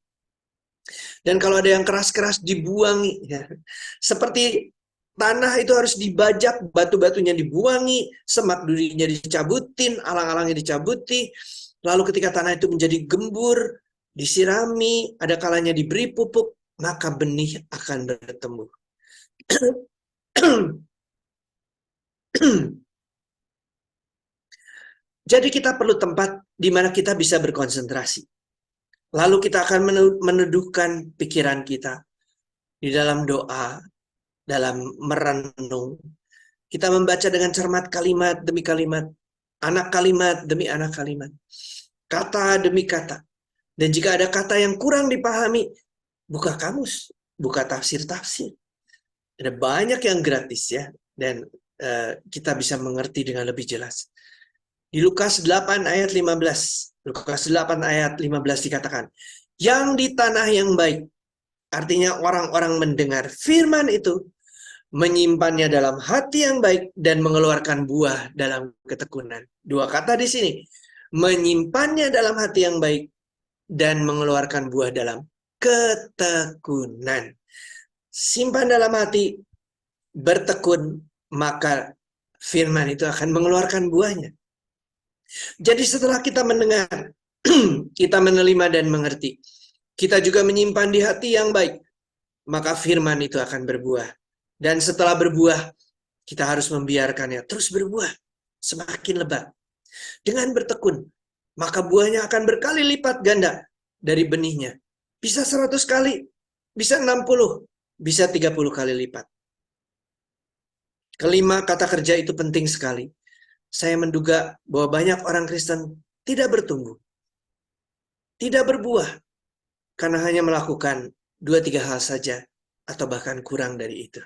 Speaker 1: Dan kalau ada yang keras-keras dibuangi, ya. Seperti tanah itu harus dibajak, batu-batunya dibuangi, semak durinya dicabutin, alang-alangnya dicabuti. Lalu ketika tanah itu menjadi gembur, disirami, ada kalanya diberi pupuk, maka benih akan bertumbuh. Jadi kita perlu tempat di mana kita bisa berkonsentrasi. Lalu kita akan meneduhkan pikiran kita di dalam doa, dalam merenung. Kita membaca dengan cermat kalimat demi kalimat, anak kalimat demi anak kalimat, kata demi kata. Dan jika ada kata yang kurang dipahami, buka kamus, buka tafsir-tafsir. Ada banyak yang gratis ya, dan kita bisa mengerti dengan lebih jelas. Di Lukas 8 ayat 15, Lukas 8 ayat 15 dikatakan, yang di tanah yang baik, artinya orang-orang mendengar firman itu, menyimpannya dalam hati yang baik, dan mengeluarkan buah dalam ketekunan. 2 kata di sini, menyimpannya dalam hati yang baik, dan mengeluarkan buah dalam ketekunan. Simpan dalam hati, bertekun, maka firman itu akan mengeluarkan buahnya. Jadi setelah kita mendengar, kita menerima dan mengerti, kita juga menyimpan di hati yang baik, maka firman itu akan berbuah. Dan setelah berbuah, kita harus membiarkannya terus berbuah, semakin lebat. Dengan bertekun, maka buahnya akan berkali lipat ganda dari benihnya. Bisa 100 kali, bisa 60, bisa 30 kali lipat. Kelima, kata kerja itu penting sekali. Saya menduga bahwa banyak orang Kristen tidak bertumbuh, tidak berbuah, karena hanya melakukan 2-3 hal saja, atau bahkan kurang dari itu.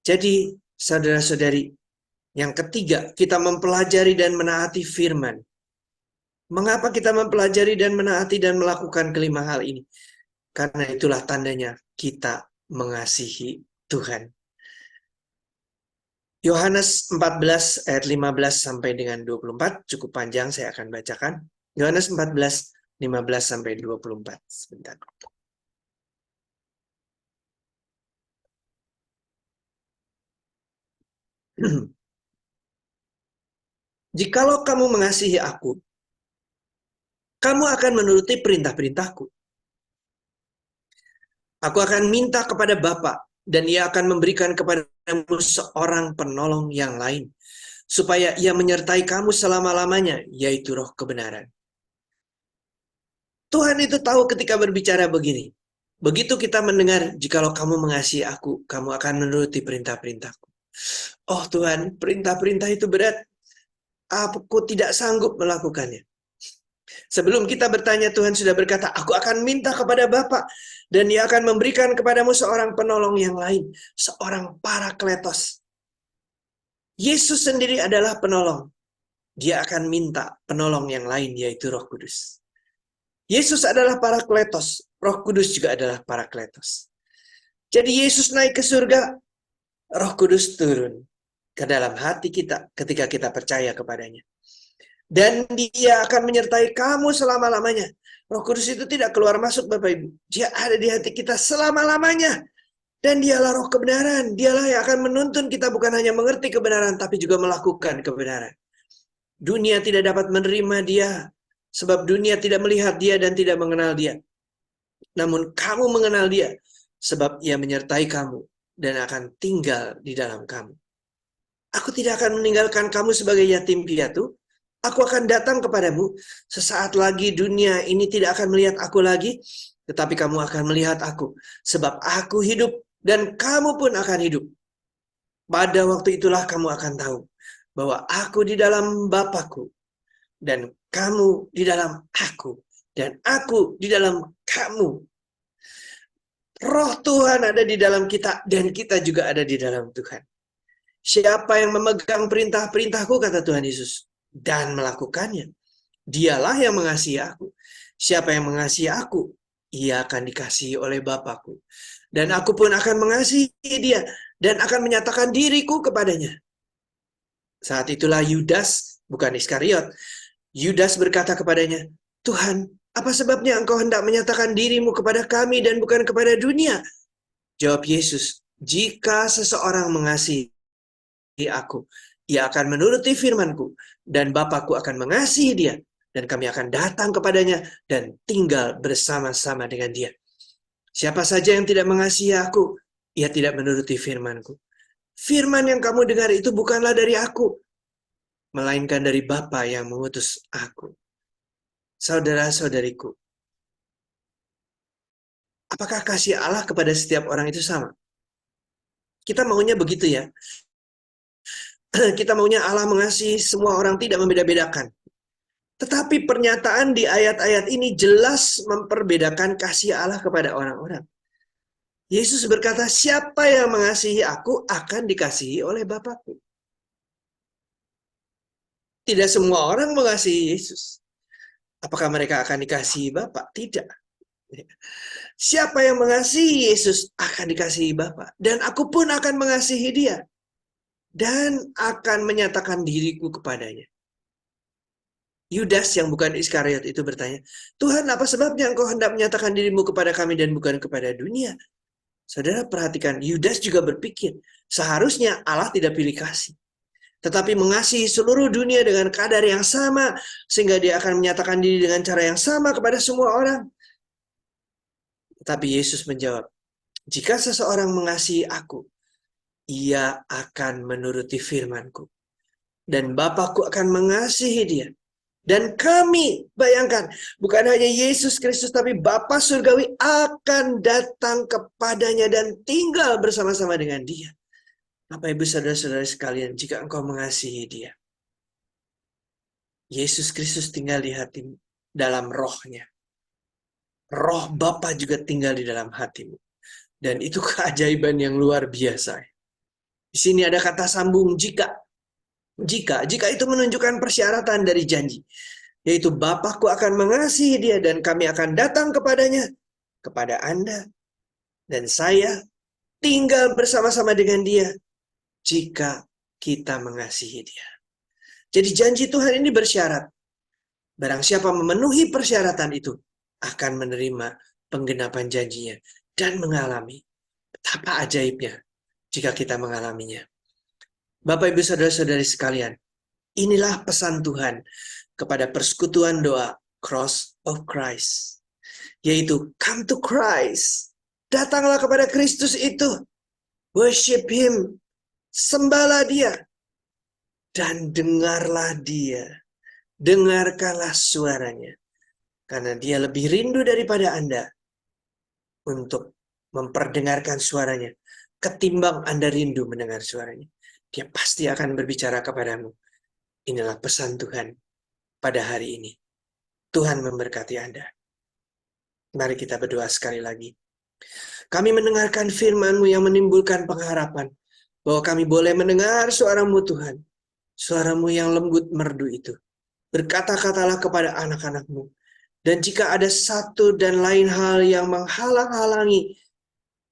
Speaker 1: Jadi, saudara-saudari, yang ketiga, kita mempelajari dan menaati firman. Mengapa kita mempelajari dan menaati dan melakukan kelima hal ini? Karena itulah tandanya kita mengasihi Tuhan. Yohanes 14 ayat 15 sampai dengan 24, cukup panjang, saya akan bacakan. Yohanes 14, 15 sampai 24. Sebentar. Jikalau kamu mengasihi aku, kamu akan menuruti perintah-perintahku. Aku akan minta kepada Bapa, dan ia akan memberikan kepadamu seorang penolong yang lain, supaya ia menyertai kamu selama-lamanya, yaitu Roh kebenaran. Tuhan itu tahu ketika berbicara begini. Begitu kita mendengar, jikalau kamu mengasihi aku, kamu akan menuruti perintah-perintahku. Oh Tuhan, perintah-perintah itu berat. Aku tidak sanggup melakukannya. Sebelum kita bertanya, Tuhan sudah berkata, aku akan minta kepada Bapa, dan Dia akan memberikan kepadamu seorang penolong yang lain, seorang parakletos. Yesus sendiri adalah penolong. Dia akan minta penolong yang lain, yaitu Roh Kudus. Yesus adalah parakletos, Roh Kudus juga adalah parakletos. Jadi Yesus naik ke surga, Roh Kudus turun ke dalam hati kita ketika kita percaya kepadanya. Dan Dia akan menyertai kamu selama-lamanya. Roh Kudus itu tidak keluar masuk Bapak Ibu. Dia ada di hati kita selama-lamanya. Dan Dialah Roh kebenaran. Dialah yang akan menuntun kita bukan hanya mengerti kebenaran, tapi juga melakukan kebenaran. Dunia tidak dapat menerima Dia, sebab dunia tidak melihat Dia dan tidak mengenal Dia. Namun kamu mengenal Dia, sebab Ia menyertai kamu dan akan tinggal di dalam kamu. Aku tidak akan meninggalkan kamu sebagai yatim piatu. Aku akan datang kepadamu. Sesaat lagi dunia ini tidak akan melihat aku lagi, tetapi kamu akan melihat aku. Sebab aku hidup dan kamu pun akan hidup. Pada waktu itulah kamu akan tahu bahwa aku di dalam Bapa-Ku, dan kamu di dalam aku, dan aku di dalam kamu. Roh Tuhan ada di dalam kita, dan kita juga ada di dalam Tuhan. Siapa yang memegang perintah-perintahku, kata Tuhan Yesus, dan melakukannya, dialah yang mengasihi aku. Siapa yang mengasihi aku, ia akan dikasihi oleh Bapa-Ku. Dan aku pun akan mengasihi dia, dan akan menyatakan diriku kepadanya. Saat itulah Yudas, bukan Iskariot, Yudas berkata kepadanya, Tuhan, apa sebabnya engkau hendak menyatakan dirimu kepada kami dan bukan kepada dunia? Jawab Yesus, jika seseorang mengasihi aku, ia akan menuruti firman-Ku, dan Bapa-Ku akan mengasihi dia, dan kami akan datang kepadanya dan tinggal bersama-sama dengan dia. Siapa saja yang tidak mengasihi aku, ia tidak menuruti firman-Ku. Firman yang kamu dengar itu bukanlah dari aku, melainkan dari Bapa yang mengutus aku. Saudara-saudariku, apakah kasih Allah kepada setiap orang itu sama? Kita maunya begitu ya. Kita maunya Allah mengasihi semua orang, tidak membeda-bedakan. Tetapi pernyataan di ayat-ayat ini jelas memperbedakan kasih Allah kepada orang-orang. Yesus berkata, siapa yang mengasihi aku akan dikasihi oleh Bapa-Ku. Tidak semua orang mengasihi Yesus. Apakah mereka akan dikasihi Bapa? Tidak. Siapa yang mengasihi Yesus akan dikasihi Bapa. Dan aku pun akan mengasihi dia. Dan akan menyatakan diriku kepadanya. Yudas yang bukan Iskariot itu bertanya, Tuhan, apa sebabnya engkau hendak menyatakan dirimu kepada kami dan bukan kepada dunia? Saudara perhatikan, Yudas juga berpikir, seharusnya Allah tidak pilih kasih, tetapi mengasihi seluruh dunia dengan kadar yang sama, sehingga dia akan menyatakan diri dengan cara yang sama kepada semua orang. Tetapi Yesus menjawab, jika seseorang mengasihi aku, ia akan menuruti firman-Ku, dan Bapa-Ku akan mengasihi dia. Dan kami, bayangkan, bukan hanya Yesus Kristus, tapi Bapa Surgawi akan datang kepadanya dan tinggal bersama-sama dengan dia. Bapak Ibu saudara-saudara sekalian, jika engkau mengasihi dia, Yesus Kristus tinggal di hatimu, dalam rohnya. Roh Bapa juga tinggal di dalam hatimu. Dan itu keajaiban yang luar biasa. Di sini ada kata sambung jika. Jika itu menunjukkan persyaratan dari janji, yaitu Bapa-Ku akan mengasihi dia dan kami akan datang kepadanya, kepada Anda dan saya, tinggal bersama-sama dengan dia jika kita mengasihi dia. Jadi janji Tuhan ini bersyarat. Barang siapa memenuhi persyaratan itu akan menerima penggenapan janjinya dan mengalami. Betapa ajaibnya jika kita mengalaminya. Bapak Ibu saudara-saudari sekalian, inilah pesan Tuhan kepada persekutuan doa cross of Christ. Yaitu, come to Christ. Datanglah kepada Kristus itu. Worship Him. Sembahlah Dia. Dan dengarlah Dia. Dengarkanlah suaranya. Karena Dia lebih rindu daripada Anda untuk memperdengarkan suaranya. Ketimbang Anda rindu mendengar suaranya. Dia pasti akan berbicara kepadamu. Inilah pesan Tuhan pada hari ini. Tuhan memberkati Anda. Mari kita berdoa sekali lagi. Kami mendengarkan firman-Mu yang menimbulkan pengharapan. Bahwa kami boleh mendengar suara-Mu Tuhan. Suara-Mu yang lembut merdu itu. Berkata-katalah kepada anak-anak-Mu. Dan jika ada satu dan lain hal yang menghalang-halangi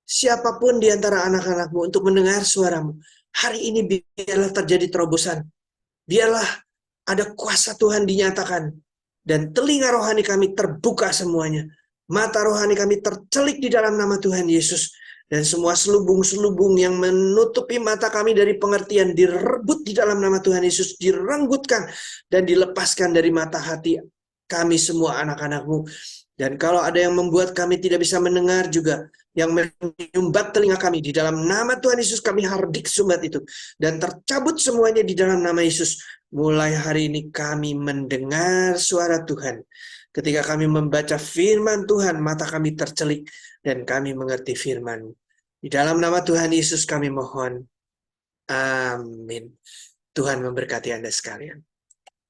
Speaker 1: siapapun di antara anak-anak-Mu untuk mendengar suara-Mu, hari ini biarlah terjadi terobosan. Biarlah ada kuasa Tuhan dinyatakan. Dan telinga rohani kami terbuka semuanya. Mata rohani kami tercelik di dalam nama Tuhan Yesus. Dan semua selubung-selubung yang menutupi mata kami dari pengertian direbut di dalam nama Tuhan Yesus. Direnggutkan dan dilepaskan dari mata hati kami semua anak-anak-Mu. Dan kalau ada yang membuat kami tidak bisa mendengar juga, yang menyumbat telinga kami, di dalam nama Tuhan Yesus kami hardik sumbat itu. Dan tercabut semuanya di dalam nama Yesus. Mulai hari ini kami mendengar suara Tuhan. Ketika kami membaca firman Tuhan, mata kami tercelik dan kami mengerti firman. Di dalam nama Tuhan Yesus kami mohon. Amin. Tuhan memberkati Anda sekalian.